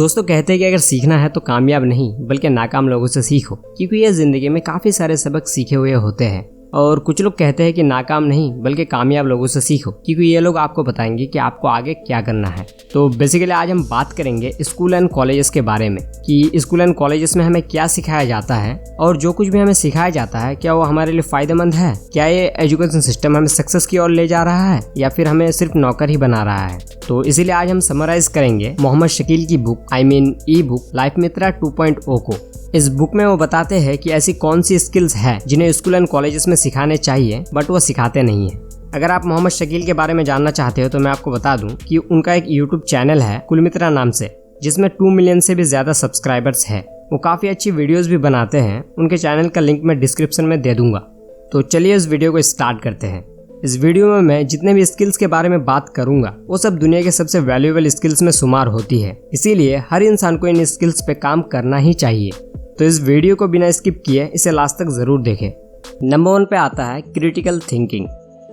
दोस्तों कहते हैं कि अगर सीखना है तो कामयाब नहीं बल्कि नाकाम लोगों से सीखो, क्योंकि ये जिंदगी में काफी सारे सबक सीखे हुए होते हैं। और कुछ लोग कहते हैं कि नाकाम नहीं बल्कि कामयाब लोगों से सीखो, क्योंकि ये लोग आपको बताएंगे कि आपको आगे क्या करना है। तो बेसिकली आज हम बात करेंगे स्कूल एंड कॉलेजेस के बारे में कि स्कूल एंड कॉलेजेस में हमें क्या सिखाया जाता है और जो कुछ भी हमें सिखाया जाता है क्या वो हमारे लिए फायदेमंद है, क्या ये एजुकेशन सिस्टम हमें सक्सेस की ओर ले जा रहा है या फिर हमें सिर्फ नौकर ही बना रहा है। तो इसीलिए आज हम समराइज करेंगे मोहम्मद शकील की बुक ई बुक लाइफ मित्रा 2.0 को। इस बुक में वो बताते हैं कि ऐसी कौन सी स्किल्स है जिन्हें स्कूल एंड कॉलेजेस में सिखाने चाहिए बट वो सिखाते नहीं है। अगर आप मोहम्मद शकील के बारे में जानना चाहते हो तो मैं आपको बता दूं कि उनका एक यूट्यूब चैनल है कुलमित्रा नाम से, जिसमें 2 मिलियन से भी ज्यादा सब्सक्राइबर्स है। वो काफी अच्छी वीडियोस भी बनाते हैं। उनके चैनल का लिंक मैं डिस्क्रिप्शन में दे दूंगा। तो चलिए इस वीडियो को स्टार्ट करते हैं। इस वीडियो में मैं जितने भी स्किल्स के बारे में बात करूंगा वो सब दुनिया के सबसे वैल्यूएबल स्किल्स में शुमार होती है, इसीलिए हर इंसान को इन स्किल्स पे काम करना ही चाहिए। तो इस वीडियो को बिना स्किप किए इसे लास्ट तक जरूर देखें। नंबर 1 पे आता है क्रिटिकल थिंकिंग।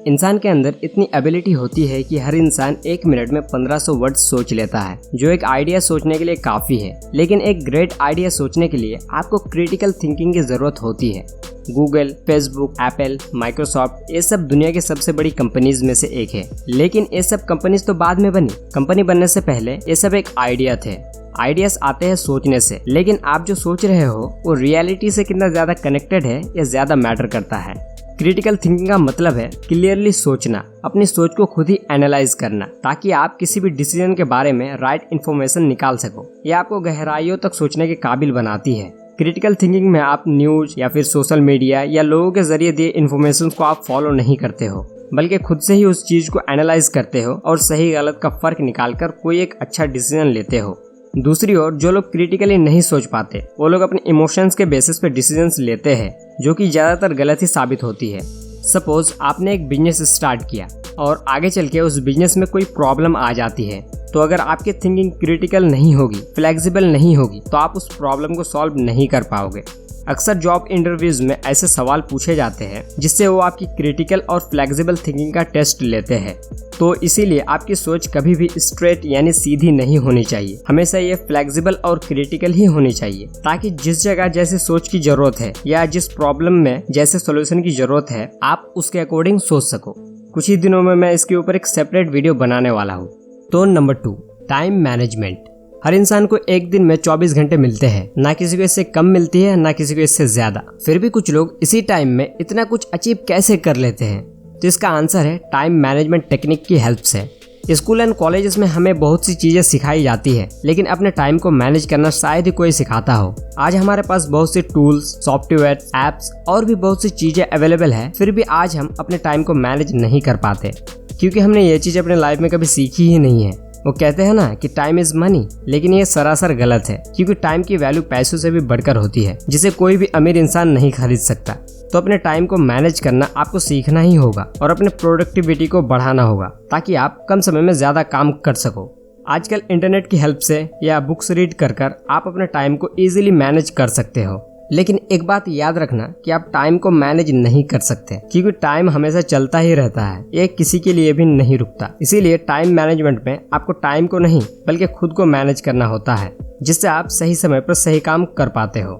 इंसान के अंदर इतनी एबिलिटी होती है कि हर इंसान 1 मिनट में 1500 वर्ड सोच लेता है, जो एक आइडिया सोचने के लिए काफी है। लेकिन एक ग्रेट आइडिया सोचने के लिए आपको क्रिटिकल थिंकिंग की जरूरत होती है। गूगल, फेसबुक, एप्पल, माइक्रोसॉफ्ट ये सब दुनिया की सबसे बड़ी कंपनीज में से एक है। लेकिन ये सब कंपनीज तो बाद में बनी। कंपनी बनने से पहले ये सब एक आइडिया थे। आइडियाज आते हैं सोचने से, लेकिन आप जो सोच रहे हो वो रियलिटी से कितना ज्यादा कनेक्टेड है या ज्यादा मैटर करता है। क्रिटिकल थिंकिंग का मतलब है क्लियरली सोचना, अपनी सोच को खुद ही एनालाइज करना, ताकि आप किसी भी डिसीजन के बारे में राइट इन्फॉर्मेशन निकाल सको। यह आपको गहराइयों तक सोचने के काबिल बनाती है। क्रिटिकल थिंकिंग में आप न्यूज या फिर सोशल मीडिया या लोगों के जरिए दिए इन्फॉर्मेशन को आप फॉलो नहीं करते हो, बल्कि खुद से ही उस चीज को एनालाइज करते हो और सही गलत का फर्क निकालकर कोई एक अच्छा डिसीजन लेते हो। दूसरी ओर जो लोग क्रिटिकली नहीं सोच पाते वो लोग अपने इमोशंस के बेसिस पे डिसीजंस लेते हैं, जो कि ज्यादातर गलत ही साबित होती है। सपोज आपने एक बिजनेस स्टार्ट किया और आगे चल के उस बिजनेस में कोई प्रॉब्लम आ जाती है, तो अगर आपकी थिंकिंग क्रिटिकल नहीं होगी, फ्लेक्सिबल नहीं होगी, तो आप उस प्रॉब्लम को सॉल्व नहीं कर पाओगे। अक्सर जॉब इंटरव्यूज में ऐसे सवाल पूछे जाते हैं जिससे वो आपकी क्रिटिकल और फ्लेक्सिबल थिंकिंग का टेस्ट लेते हैं। तो इसीलिए आपकी सोच कभी भी स्ट्रेट यानी सीधी नहीं होनी चाहिए, हमेशा ये फ्लेक्सिबल और क्रिटिकल ही होनी चाहिए, ताकि जिस जगह जैसे सोच की जरूरत है या जिस प्रॉब्लम में जैसे सोल्यूशन की जरूरत है आप उसके अकॉर्डिंग सोच सको। कुछ ही दिनों में मैं इसके ऊपर एक सेपरेट वीडियो बनाने वाला हूँ। तो नंबर 2, टाइम मैनेजमेंट। हर इंसान को एक दिन में 24 घंटे मिलते हैं, ना किसी को इससे कम मिलती है ना किसी को इससे ज्यादा। फिर भी कुछ लोग इसी टाइम में इतना कुछ अचीव कैसे कर लेते हैं? तो इसका आंसर है टाइम मैनेजमेंट टेक्निक की हेल्प से। स्कूल एंड कॉलेजेस में हमें बहुत सी चीजें सिखाई जाती है, लेकिन अपने टाइम को मैनेज करना शायद ही कोई सिखाता हो। आज हमारे पास बहुत से टूल्स, सॉफ्टवेयर, एप्स और भी बहुत सी चीजें अवेलेबल है, फिर भी आज हम अपने टाइम को मैनेज नहीं कर पाते, क्योंकि हमने ये चीज अपने लाइफ में कभी सीखी ही नहीं है। वो कहते हैं ना कि टाइम इज मनी, लेकिन ये सरासर गलत है, क्योंकि टाइम की वैल्यू पैसों से भी बढ़कर होती है, जिसे कोई भी अमीर इंसान नहीं खरीद सकता। तो अपने टाइम को मैनेज करना आपको सीखना ही होगा और अपने प्रोडक्टिविटी को बढ़ाना होगा, ताकि आप कम समय में ज्यादा काम कर सको। आजकल इंटरनेट की हेल्प से या बुक्स रीड कर आप अपने टाइम को इजीली मैनेज कर सकते हो। लेकिन एक बात याद रखना कि आप टाइम को मैनेज नहीं कर सकते, क्योंकि टाइम हमेशा चलता ही रहता है, ये किसी के लिए भी नहीं रुकता। इसीलिए टाइम मैनेजमेंट में आपको टाइम को नहीं बल्कि खुद को मैनेज करना होता है, जिससे आप सही समय पर सही काम कर पाते हो।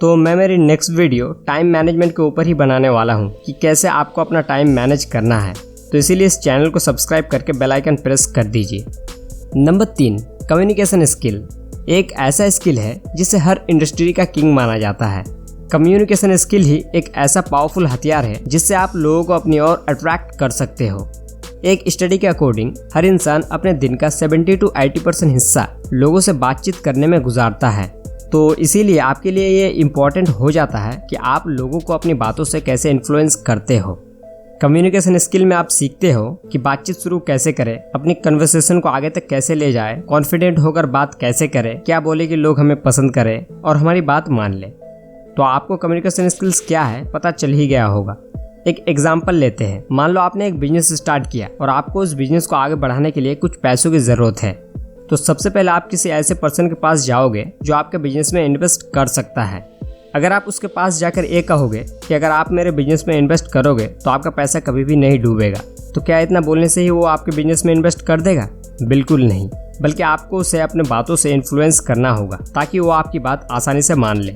तो मैं मेरी नेक्स्ट वीडियो टाइम मैनेजमेंट के ऊपर ही बनाने वाला हूँ कि कैसे आपको अपना टाइम मैनेज करना है। तो इसीलिए इस चैनल को सब्सक्राइब करके बेल आइकन प्रेस कर दीजिए। Number 3, communication skill. एक ऐसा स्किल है जिसे हर इंडस्ट्री का किंग माना जाता है। कम्युनिकेशन स्किल ही एक ऐसा पावरफुल हथियार है जिससे आप लोगों को अपनी ओर अट्रैक्ट कर सकते हो। एक स्टडी के अकॉर्डिंग हर इंसान अपने दिन का 70 to 80% हिस्सा लोगों से बातचीत करने में गुजारता है। तो इसीलिए आपके लिए ये इम्पोर्टेंट हो जाता है कि आप लोगों को अपनी बातों से कैसे इन्फ्लुएंस करते हो। कम्युनिकेशन स्किल में आप सीखते हो कि बातचीत शुरू कैसे करें, अपनी कन्वर्सेशन को आगे तक कैसे ले जाए, कॉन्फिडेंट होकर बात कैसे करें, क्या बोले कि लोग हमें पसंद करें और हमारी बात मान ले। तो आपको कम्युनिकेशन स्किल्स क्या है पता चल ही गया होगा। एक एग्जाम्पल लेते हैं। मान लो आपने एक बिजनेस स्टार्ट किया और आपको उस बिजनेस को आगे बढ़ाने के लिए कुछ पैसों की जरूरत है। तो सबसे पहले आप किसी ऐसे पर्सन के पास जाओगे जो आपके बिजनेस में इन्वेस्ट कर सकता है। अगर आप उसके पास जाकर ये कहोगे कि अगर आप मेरे बिजनेस में इन्वेस्ट करोगे तो आपका पैसा कभी भी नहीं डूबेगा, तो क्या इतना बोलने से ही वो आपके बिजनेस में इन्वेस्ट कर देगा? बिल्कुल नहीं, बल्कि आपको उसे अपने बातों से इन्फ्लुएंस करना होगा ताकि वो आपकी बात आसानी से मान ले।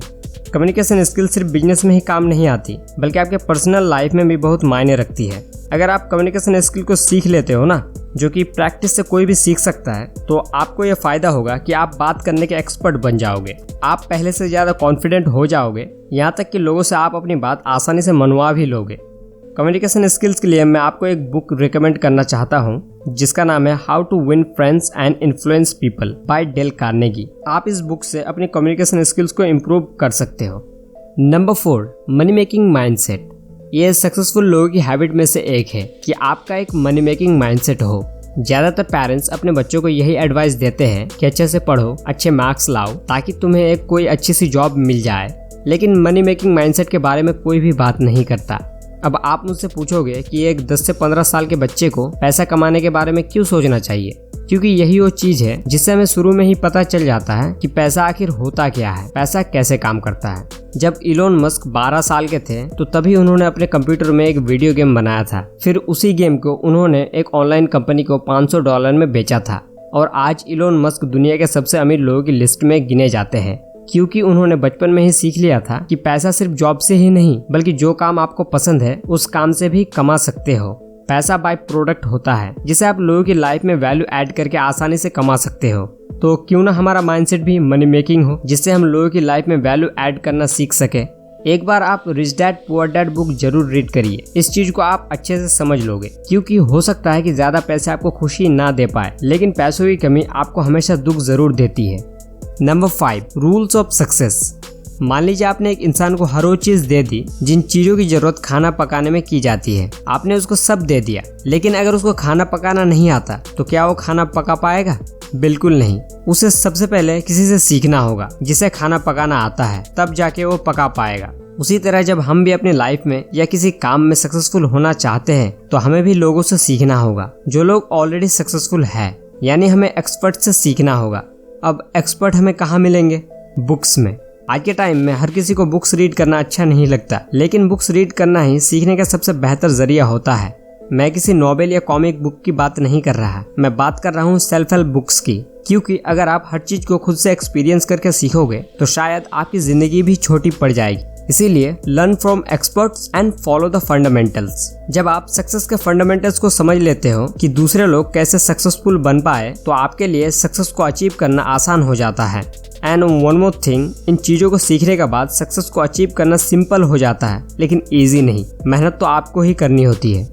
कम्युनिकेशन स्किल सिर्फ बिजनेस में ही काम नहीं आती, बल्कि आपके पर्सनल लाइफ में भी बहुत मायने रखती है। अगर आप कम्युनिकेशन स्किल को सीख लेते हो ना, जो कि प्रैक्टिस से कोई भी सीख सकता है, तो आपको यह फायदा होगा कि आप बात करने के एक्सपर्ट बन जाओगे। आप पहले से ज़्यादा कॉन्फिडेंट हो जाओगे, यहाँ तक कि लोगों से आप अपनी बात आसानी से मनवा भी लोगे। कम्युनिकेशन स्किल्स के लिए मैं आपको एक बुक रिकमेंड करना चाहता हूँ जिसका नाम है how to win friends and influence people by Dale Carnegie. आप इस बुक से अपनी कम्युनिकेशन स्किल्स को इम्प्रूव कर सकते हो। Number 4, money making mindset. ये सक्सेसफुल लोगों की हैबिट में से एक है कि आपका एक मनी मेकिंग माइंडसेट हो। ज़्यादातर पेरेंट्स अपने बच्चों को यही एडवाइस देते हैं कि अच्छे से पढ़ो, अच्छे मार्क्स लाओ ताकि तुम्हें एक कोई अच्छी सी जॉब मिल जाए, लेकिन मनी मेकिंग माइंडसेट के बारे में कोई भी बात नहीं करता। अब आप मुझसे पूछोगे कि एक 10 से 15 साल के बच्चे को पैसा कमाने के बारे में क्यों सोचना चाहिए? क्योंकि यही वो चीज़ है जिससे हमें शुरू में ही पता चल जाता है कि पैसा आखिर होता क्या है, पैसा कैसे काम करता है। जब इलोन मस्क 12 साल के थे तो तभी उन्होंने अपने कंप्यूटर में एक वीडियो गेम बनाया था। फिर उसी गेम को उन्होंने एक ऑनलाइन कंपनी को $500 में बेचा था और आज इलोन मस्क दुनिया के सबसे अमीर लोगों की लिस्ट में गिने जाते हैं, क्योंकि उन्होंने बचपन में ही सीख लिया था कि पैसा सिर्फ जॉब से ही नहीं बल्कि जो काम आपको पसंद है उस काम से भी कमा सकते हो। पैसा बाय प्रोडक्ट होता है जिसे आप लोगों की लाइफ में वैल्यू ऐड करके आसानी से कमा सकते हो। तो क्यों ना हमारा माइंडसेट भी मनी मेकिंग हो, जिससे हम लोगों की लाइफ में वैल्यू ऐड करना सीख सके। एक बार आप rich dad poor dad book जरूर रीड करिए, इस चीज को आप अच्छे से समझ लोगे। क्योंकि हो सकता है कि ज्यादा पैसे आपको खुशी ना दे पाए, लेकिन पैसों की कमी आपको हमेशा दुख जरूर देती है। Number 5, rules of success. मान लीजिए आपने एक इंसान को हर वो चीज दे दी जिन चीजों की जरूरत खाना पकाने में की जाती है। आपने उसको सब दे दिया, लेकिन अगर उसको खाना पकाना नहीं आता तो क्या वो खाना पका पाएगा? बिल्कुल नहीं। उसे सबसे पहले किसी से सीखना होगा जिसे खाना पकाना आता है, तब जाके वो पका पाएगा। उसी तरह जब हम भी अपनी लाइफ में या किसी काम में सक्सेसफुल होना चाहते हैं तो हमें भी लोगों से सीखना होगा जो लोग ऑलरेडी सक्सेसफुल है, यानी हमें एक्सपर्ट से सीखना होगा। अब एक्सपर्ट हमें कहाँ मिलेंगे? बुक्स में। आज के टाइम में हर किसी को बुक्स रीड करना अच्छा नहीं लगता, लेकिन बुक्स रीड करना ही सीखने का सबसे बेहतर जरिया होता है। मैं किसी नॉवेल या कॉमिक बुक की बात नहीं कर रहा, मैं बात कर रहा हूँ सेल्फ हेल्प बुक्स की। क्योंकि अगर आप हर चीज को खुद से एक्सपीरियंस करके सीखोगे तो शायद आपकी जिंदगी भी छोटी पड़ जाएगी। इसीलिए learn from experts and follow the fundamentals. जब आप सक्सेस के फंडामेंटल्स को समझ लेते हो कि दूसरे लोग कैसे सक्सेसफुल बन पाए, तो आपके लिए सक्सेस को अचीव करना आसान हो जाता है। एंड वन मोर थिंग, इन चीजों को सीखने के बाद सक्सेस को अचीव करना सिंपल हो जाता है, लेकिन ईजी नहीं। मेहनत तो आपको ही करनी होती है।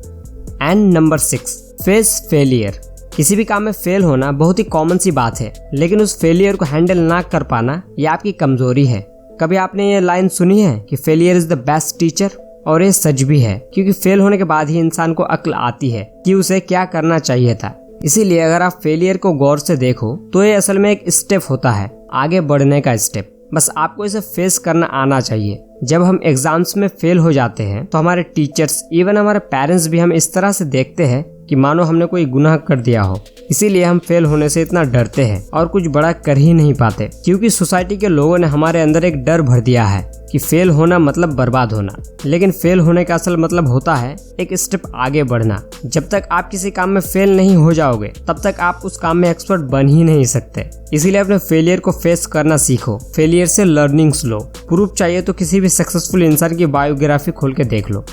And number 6, face failure. किसी भी काम में फेल होना बहुत ही कॉमन सी बात है, लेकिन उस फेलियर को हैंडल ना कर पाना ये आपकी कमजोरी है। कभी आपने ये लाइन सुनी है कि failure is the best teacher? और ये सच भी है, क्योंकि फेल होने के बाद ही इंसान को अक्ल आती है कि उसे क्या करना चाहिए था। इसीलिए अगर आप फेलियर को गौर से देखो तो ये असल में एक स्टेप होता है, आगे बढ़ने का स्टेप। बस आपको इसे फेस करना आना चाहिए। जब हम एग्जाम्स में फेल हो जाते हैं तो हमारे टीचर्स, इवन हमारे पेरेंट्स भी हमें इस तरह से देखते हैं कि मानो हमने कोई गुनाह कर दिया हो। इसीलिए हम फेल होने से इतना डरते हैं और कुछ बड़ा कर ही नहीं पाते, क्योंकि सोसाइटी के लोगों ने हमारे अंदर एक डर भर दिया है कि फेल होना मतलब बर्बाद होना। लेकिन फेल होने का असल मतलब होता है एक स्टेप आगे बढ़ना। जब तक आप किसी काम में फेल नहीं हो जाओगे तब तक आप उस काम में एक्सपर्ट बन ही नहीं सकते। इसीलिए अपने फेलियर को फेस करना सीखो, फेलियर से लर्निंग्स लो। प्रूफ चाहिए तो किसी भी सक्सेसफुल इंसान की बायोग्राफी खोल के देख लो।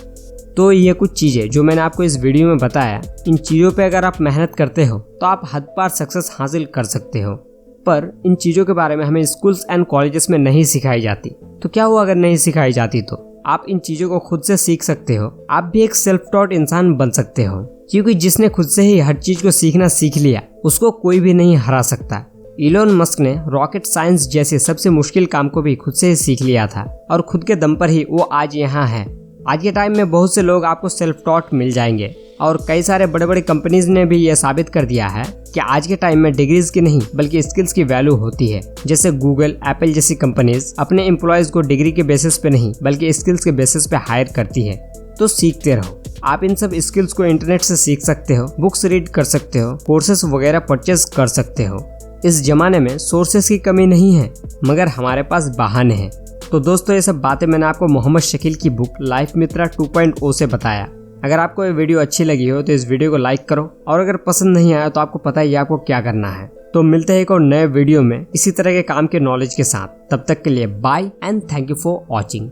तो ये कुछ चीज़ें जो मैंने आपको इस वीडियो में बताया, इन चीज़ों पे अगर आप मेहनत करते हो तो आप हद पार सक्सेस हासिल कर सकते हो। पर इन चीज़ों के बारे में हमें स्कूल्स एंड कॉलेजेस में नहीं सिखाई जाती। तो क्या हुआ अगर नहीं सिखाई जाती? तो आप इन चीज़ों को खुद से सीख सकते हो। आप भी एक सेल्फ टॉट इंसान बन सकते हो, क्योंकि जिसने खुद से ही हर चीज़ को सीखना सीख लिया उसको कोई भी नहीं हरा सकता। इलोन मस्क ने रॉकेट साइंस जैसे सबसे मुश्किल काम को भी खुद से ही सीख लिया था और खुद के दम पर ही वो आज यहाँ है। आज के टाइम में बहुत से लोग आपको सेल्फ टॉट मिल जाएंगे और कई सारे बड़े बड़े कंपनीज ने भी यह साबित कर दिया है कि आज के टाइम में डिग्रीज की नहीं बल्कि स्किल्स की वैल्यू होती है। जैसे गूगल, एप्पल जैसी कंपनीज अपने एम्प्लॉयज को डिग्री के बेसिस पे नहीं बल्कि स्किल्स के बेसिस पे हायर करती है। तो सीखते रहो। आप इन सब स्किल्स को इंटरनेट से सीख सकते हो, बुक्स रीड कर सकते हो, कोर्सेस वगैरह परचेज कर सकते हो। इस जमाने में सोर्सेस की कमी नहीं है, मगर हमारे पास बहाने हैं। तो दोस्तों, ये सब बातें मैंने आपको मोहम्मद शकील की बुक लाइफ मित्रा 2.0 से बताया। अगर आपको ये वीडियो अच्छी लगी हो तो इस वीडियो को लाइक करो, और अगर पसंद नहीं आया तो आपको पता ही है आपको क्या करना है। तो मिलते हैं एक और नए वीडियो में इसी तरह के काम के नॉलेज के साथ। तब तक के लिए bye and thank you for watching.